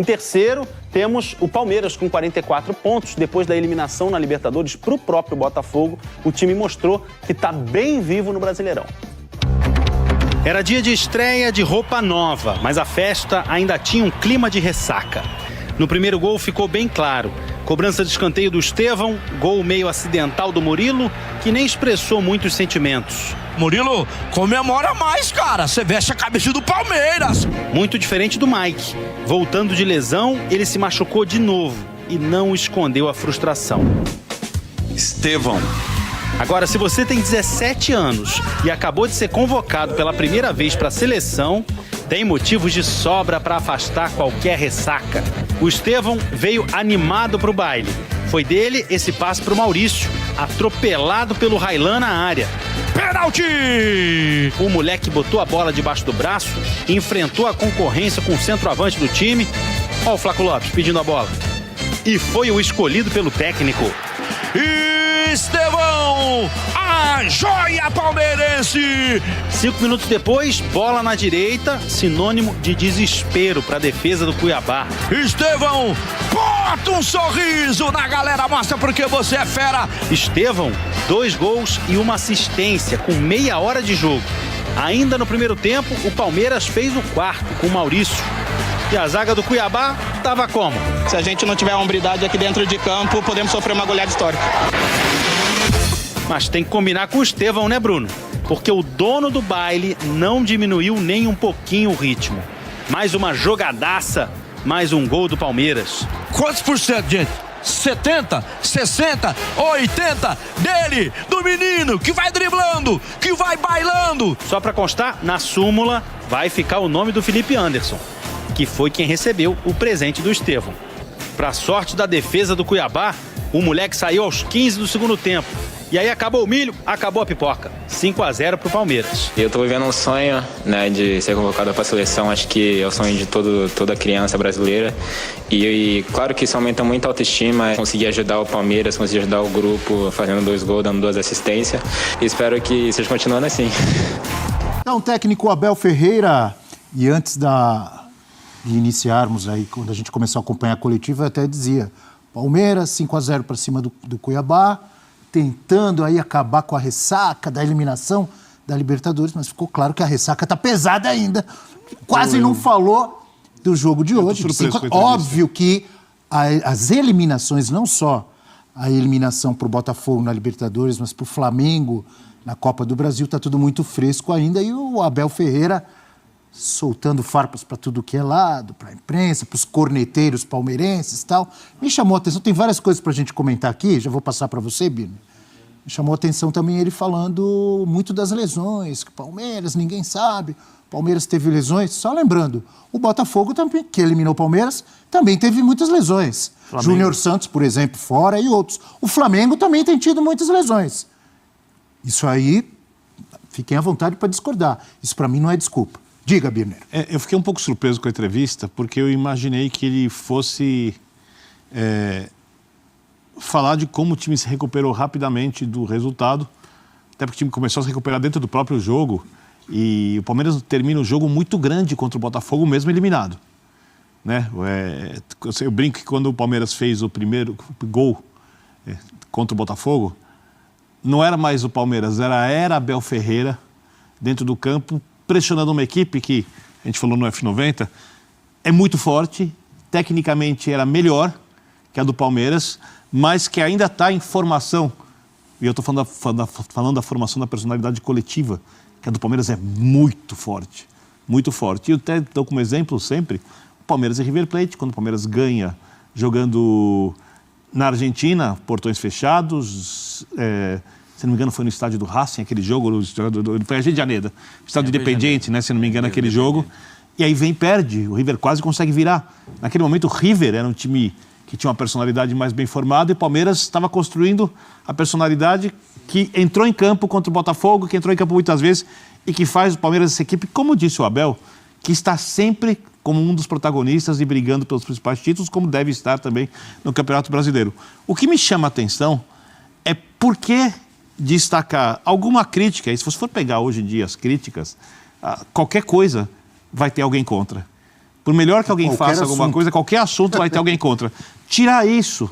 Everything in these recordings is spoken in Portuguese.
Em terceiro, temos o Palmeiras com 44 pontos. Depois da eliminação na Libertadores para o próprio Botafogo, o time mostrou que está bem vivo no Brasileirão. Era dia de estreia de roupa nova, mas a festa ainda tinha um clima de ressaca. No primeiro gol ficou bem claro. Cobrança de escanteio do Estevão, gol meio acidental do Murilo, que nem expressou muitos sentimentos. Murilo, comemora mais, cara. Você veste a cabeça do Palmeiras. Muito diferente do Mike. Voltando de lesão, ele se machucou de novo e não escondeu a frustração. Estevão. Agora, se você tem 17 anos e acabou de ser convocado pela primeira vez para a seleção, tem motivos de sobra para afastar qualquer ressaca. O Estevão veio animado para o baile. Foi dele esse passe para o Maurício, atropelado pelo Railan na área. Pênalti! O moleque botou a bola debaixo do braço e enfrentou a concorrência com o centroavante do time. Olha o Flaco Lopes pedindo a bola. E foi o escolhido pelo técnico. Estevão, a joia palmeirense! 5 minutos depois, bola na direita, sinônimo de desespero para a defesa do Cuiabá. Estevão, bota um sorriso na galera, mostra porque você é fera. Estevão, 2 gols e 1 assistência com meia hora de jogo. Ainda no primeiro tempo, o Palmeiras fez o quarto com o Maurício. E a zaga do Cuiabá estava como? Se a gente não tiver hombridade aqui dentro de campo, podemos sofrer uma goleada histórica. Mas tem que combinar com o Estevão, né, Bruno? Porque o dono do baile não diminuiu nem um pouquinho o ritmo. Mais uma jogadaça, mais um gol do Palmeiras. Quantos por cento, gente? 70, 60, 80 dele, do menino que vai driblando, que vai bailando. Só para constar, na súmula vai ficar o nome do Felipe Anderson, que foi quem recebeu o presente do Estevão. Para sorte da defesa do Cuiabá, o moleque saiu aos 15 do segundo tempo. E aí acabou o milho, acabou a pipoca. 5-0 pro Palmeiras. Eu tô vivendo um sonho, né, de ser convocado para a seleção. Acho que é o sonho de toda criança brasileira. E claro que isso aumenta muito a autoestima. Conseguir ajudar o Palmeiras, conseguir ajudar o grupo, fazendo 2 gols, dando 2 assistências. E espero que esteja continuando assim. Então, o técnico Abel Ferreira, e antes de iniciarmos aí, quando a gente começou a acompanhar a coletiva, eu até dizia, Palmeiras 5-0 para cima do Cuiabá, tentando aí acabar com a ressaca da eliminação da Libertadores, mas ficou claro que a ressaca está pesada ainda. Quase não falou do jogo de hoje. Óbvio que as eliminações, não só a eliminação para o Botafogo na Libertadores, mas para o Flamengo na Copa do Brasil, está tudo muito fresco ainda. E o Abel Ferreira soltando farpas para tudo que é lado, para a imprensa, para os corneteiros palmeirenses e tal. Me chamou a atenção, tem várias coisas para a gente comentar aqui, já vou passar para você, Bino. Me chamou a atenção também ele falando muito das lesões, que Palmeiras, ninguém sabe, Palmeiras teve lesões. Só lembrando, o Botafogo também, que eliminou o Palmeiras, também teve muitas lesões. Júnior Santos, por exemplo, fora e outros. O Flamengo também tem tido muitas lesões. Isso aí, fiquem à vontade para discordar. Isso para mim não é desculpa. Diga, Birner. Eu fiquei um pouco surpreso com a entrevista, porque eu imaginei que ele fosse falar de como o time se recuperou rapidamente do resultado, até porque o time começou a se recuperar dentro do próprio jogo, e o Palmeiras termina um jogo muito grande contra o Botafogo, mesmo eliminado. Né? Eu brinco que quando o Palmeiras fez o primeiro gol contra o Botafogo, não era mais o Palmeiras, era Abel Ferreira dentro do campo, pressionando uma equipe que, a gente falou no F90, é muito forte, tecnicamente era melhor que a do Palmeiras, mas que ainda está em formação. E eu estou falando da formação da personalidade coletiva, que a do Palmeiras é muito forte, muito forte. E eu até dou como exemplo sempre o Palmeiras e River Plate, quando o Palmeiras ganha jogando na Argentina, portões fechados, se não me engano, foi no estádio do Racing, aquele jogo, foi a Janeiro, estádio Independiente, né, se não me engano, aquele jogo. E aí perde, o River quase consegue virar. Naquele momento, o River era um time que tinha uma personalidade mais bem formada e o Palmeiras estava construindo a personalidade que entrou em campo contra o Botafogo, que entrou em campo muitas vezes e que faz o Palmeiras essa equipe, como disse o Abel, que está sempre como um dos protagonistas e brigando pelos principais títulos, como deve estar também no Campeonato Brasileiro. O que me chama a atenção é por que destacar alguma crítica, e se você for pegar hoje em dia as críticas, qualquer coisa vai ter alguém contra. Por melhor que alguém Qualquer faça alguma assunto. coisa, qualquer assunto vai ter alguém contra. Tirar isso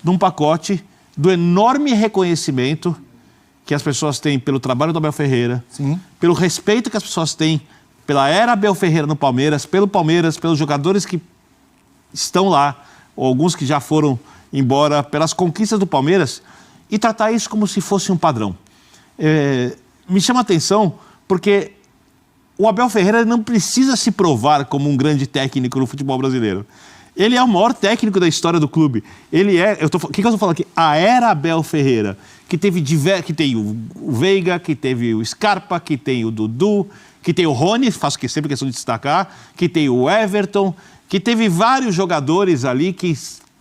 de um pacote do enorme reconhecimento que as pessoas têm pelo trabalho do Abel Ferreira, Sim. pelo respeito que as pessoas têm pela era Abel Ferreira no Palmeiras, pelos jogadores que estão lá, ou alguns que já foram embora, pelas conquistas do Palmeiras, e tratar isso como se fosse um padrão. Me chama a atenção porque o Abel Ferreira não precisa se provar como um grande técnico no futebol brasileiro. Ele é o maior técnico da história do clube. Ele é... O que eu estou falando aqui? A era Abel Ferreira, que tem o Veiga, que teve o Scarpa, que tem o Dudu, que tem o Rony, faço sempre questão de destacar, que tem o Everton, que teve vários jogadores ali que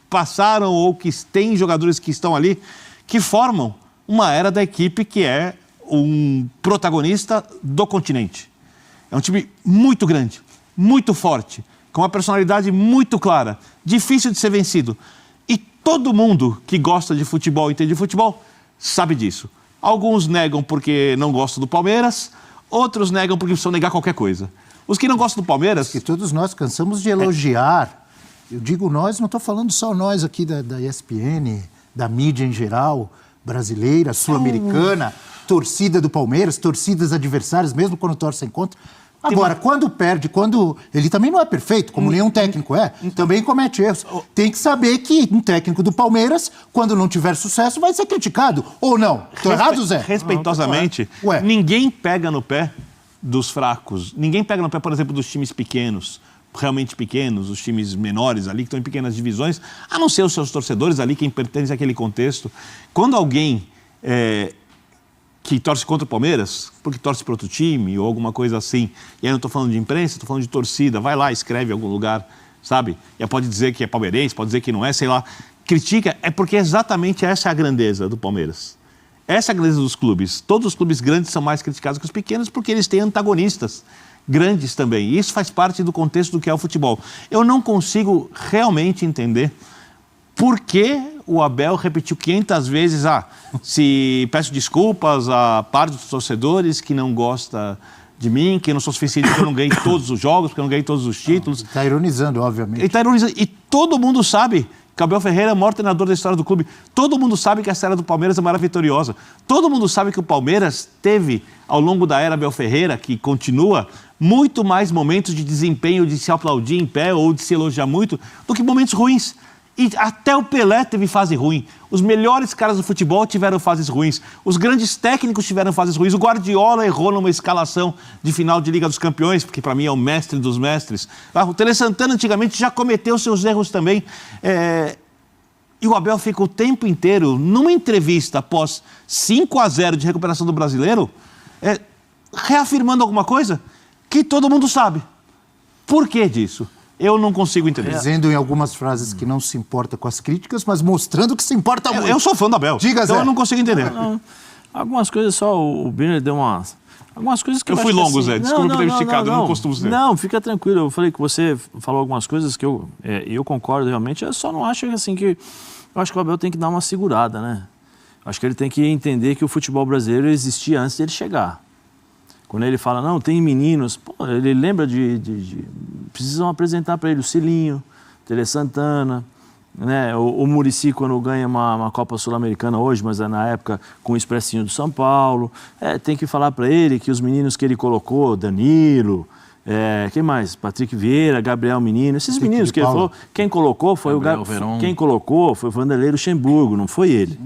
passaram ou que tem jogadores que estão ali, que formam uma era da equipe que é um protagonista do continente. É um time muito grande, muito forte, com uma personalidade muito clara, difícil de ser vencido. E todo mundo que gosta de futebol e entende de futebol sabe disso. Alguns negam porque não gostam do Palmeiras, outros negam porque precisam negar qualquer coisa. Os que não gostam do Palmeiras... Que todos nós cansamos de elogiar. Eu digo nós, não estou falando só nós aqui da ESPN, da mídia em geral, brasileira, sul-americana, torcida do Palmeiras, torcidas adversárias, mesmo quando torcem contra. Agora, quando perde, quando... Ele também não é perfeito, como nenhum técnico é, também comete erros. Tem que saber que um técnico do Palmeiras, quando não tiver sucesso, vai ser criticado. Ou não? Estou errado, Zé? Respeitosamente, Ué. ninguém pega no pé dos fracos. Ninguém pega no pé, por exemplo, dos times pequenos, realmente pequenos, os times menores ali, que estão em pequenas divisões, a não ser os seus torcedores ali, quem pertence àquele contexto. Quando alguém... que torce contra o Palmeiras, porque torce para outro time ou alguma coisa assim. E aí não estou falando de imprensa, estou falando de torcida. Vai lá, escreve em algum lugar, sabe? E pode dizer que é palmeirense, pode dizer que não é, sei lá. Critica, é porque exatamente essa é a grandeza do Palmeiras. Essa é a grandeza dos clubes. Todos os clubes grandes são mais criticados que os pequenos porque eles têm antagonistas grandes também. E isso faz parte do contexto do que é o futebol. Eu não consigo realmente entender por que o Abel repetiu 500 vezes, se peço desculpas a parte dos torcedores que não gosta de mim, que eu não sou suficiente, porque eu não ganhei todos os jogos, porque eu não ganhei todos os títulos. Está ironizando, obviamente. Ele está ironizando. E todo mundo sabe que o Abel Ferreira é o maior treinador da história do clube. Todo mundo sabe que essa era do Palmeiras é uma era vitoriosa. Todo mundo sabe que o Palmeiras teve, ao longo da era Abel Ferreira, que continua, muito mais momentos de desempenho, de se aplaudir em pé ou de se elogiar muito, do que momentos ruins. E até o Pelé teve fase ruim. Os melhores caras do futebol tiveram fases ruins. Os grandes técnicos tiveram fases ruins. O Guardiola errou numa escalação de final de Liga dos Campeões, porque para mim é o mestre dos mestres. O Tele Santana antigamente já cometeu seus erros também. E o Abel fica o tempo inteiro, numa entrevista após 5-0 de recuperação do Brasileiro, reafirmando alguma coisa que todo mundo sabe. Por que disso? Eu não consigo entender. Dizendo em algumas frases que não se importa com as críticas, mas mostrando que se importa muito. Eu sou fã do Abel. Diga, então Zé. eu não consigo entender. Não, algumas coisas só, o Birner deu umas... Algumas coisas que eu fui acho longo, assim, Zé. Desculpa por ter esticado, eu não costumo ser. Não, fica tranquilo. Eu falei que você falou algumas coisas que eu concordo realmente. Eu só não acho assim que... Eu acho que o Abel tem que dar uma segurada, né? Eu acho que ele tem que entender que o futebol brasileiro existia antes dele chegar. Quando ele fala, não, tem meninos, ele lembra precisam apresentar para ele o Cilinho, Tele Santana, né? O Muricy, quando ganha uma Copa Sul-Americana hoje, mas é na época com o Expressinho do São Paulo. Tem que falar para ele que os meninos que ele colocou, Danilo, quem mais? Patrick Vieira, Gabriel Menino, esses meninos que ele falou, quem colocou foi o Vanderlei Luxemburgo, não foi ele.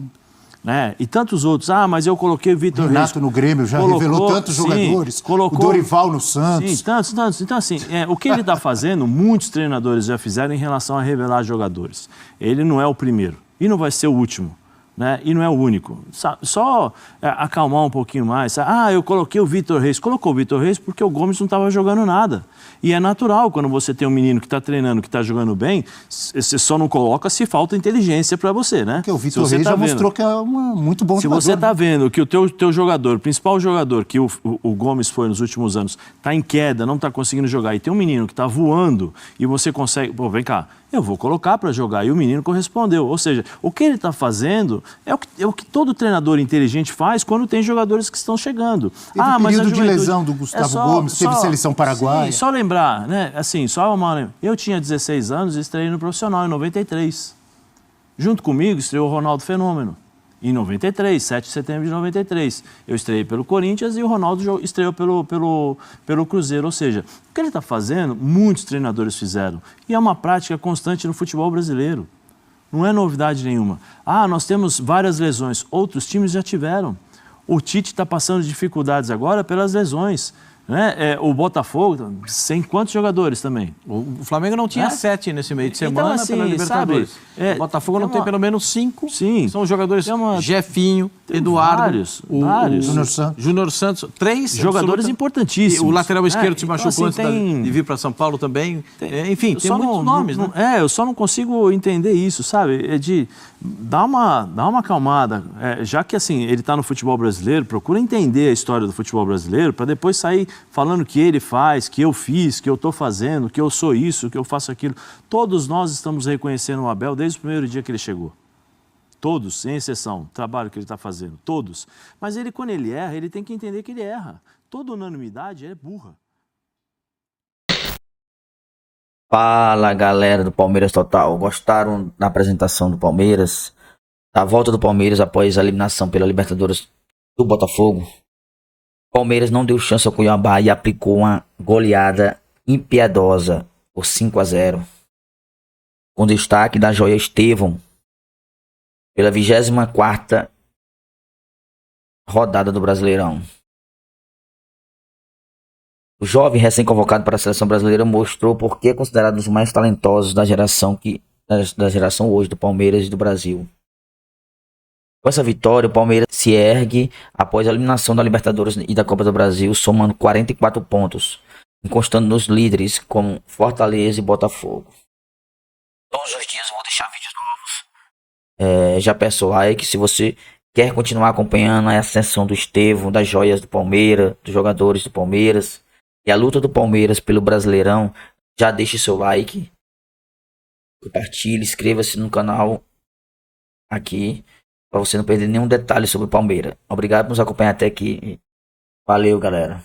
Né? E tantos outros. mas eu coloquei o Vitor Reis. Renato no Grêmio já revelou tantos jogadores. O Dorival no Santos. Sim, tantos. Então, assim, o que ele está fazendo, muitos treinadores já fizeram em relação a revelar jogadores. Ele não é o primeiro e não vai ser o último. Né? E não é o único. Só acalmar um pouquinho mais. Eu coloquei o Vitor Reis. Colocou o Vitor Reis porque o Gomes não estava jogando nada. E é natural, quando você tem um menino que está treinando, que está jogando bem, você só não coloca se falta inteligência para você, né? Porque o Vitor Reis já mostrou que é muito bom jogador. Se você está vendo que o teu jogador, o principal jogador, que o Gomes foi nos últimos anos, está em queda, não está conseguindo jogar, e tem um menino que está voando, e você consegue... vem cá, eu vou colocar para jogar. E o menino correspondeu. Ou seja, o que ele está fazendo é o que todo treinador inteligente faz quando tem jogadores que estão chegando. Teve período de lesão do Gustavo Gomes, teve seleção paraguaia. Sim, só lembrar, né? Assim, só uma... Eu tinha 16 anos e estreiei no profissional em 93. Junto comigo estreou o Ronaldo Fenômeno. Em 93, 7 de setembro de 93. Eu estreiei pelo Corinthians e o Ronaldo estreou pelo Cruzeiro. Ou seja, o que ele está fazendo, muitos treinadores fizeram. E é uma prática constante no futebol brasileiro. Não é novidade nenhuma. Nós temos várias lesões. Outros times já tiveram. O Tite está passando dificuldades agora pelas lesões. Né? O Botafogo, sem quantos jogadores também? O Flamengo não tinha 7 nesse meio de semana então, assim, pela Libertadores. Sabe, o Botafogo não tem pelo menos 5. Sim. São jogadores Jefinho, Eduardo, vários. Júnior Santos. 3 jogadores importantíssimos. O lateral esquerdo se machucou então, assim, antes de vir para São Paulo também. Enfim, tem muitos nomes, né? Eu só não consigo entender isso, sabe? É de dar uma acalmada. Já que assim, ele está no futebol brasileiro, procura entender a história do futebol brasileiro para depois sair falando que ele faz, que eu fiz, que eu estou fazendo, que eu sou isso, que eu faço aquilo. Todos nós estamos reconhecendo o Abel desde o primeiro dia que ele chegou. Todos, sem exceção, o trabalho que ele está fazendo, todos. Mas ele, quando ele erra, ele tem que entender que ele erra. Toda unanimidade é burra. Fala, galera do Palmeiras Total. Gostaram da apresentação do Palmeiras? Da volta do Palmeiras após a eliminação pela Libertadores do Botafogo? Palmeiras não deu chance ao Cuiabá e aplicou uma goleada impiedosa por 5-0. Com destaque da joia Estevão pela 24ª rodada do Brasileirão. O jovem recém-convocado para a seleção brasileira mostrou por que é considerado um dos mais talentosos da geração hoje do Palmeiras e do Brasil. Com essa vitória, o Palmeiras se ergue após a eliminação da Libertadores e da Copa do Brasil, somando 44 pontos, encostando nos líderes como Fortaleza e Botafogo. Todos os dias eu vou deixar vídeos novos. Já peço o like. Se você quer continuar acompanhando a ascensão do Estevão, das joias do Palmeiras, dos jogadores do Palmeiras e a luta do Palmeiras pelo Brasileirão, já deixe seu like, compartilhe, inscreva-se no canal aqui, para você não perder nenhum detalhe sobre o Palmeiras. Obrigado por nos acompanhar até aqui. Valeu, galera.